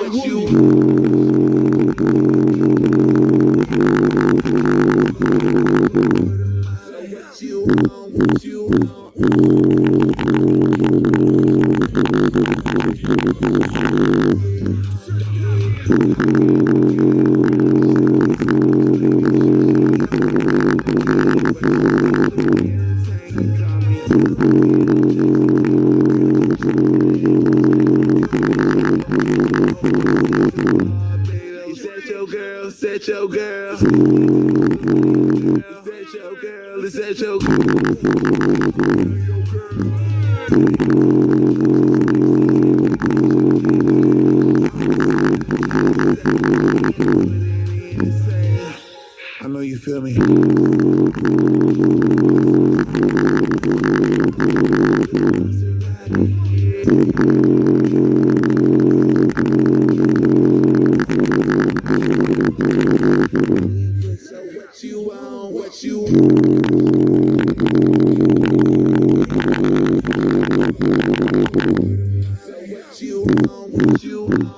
Set your girl. Is that your girl? Is that your I know you feel me. So what you want? What you want? What you want?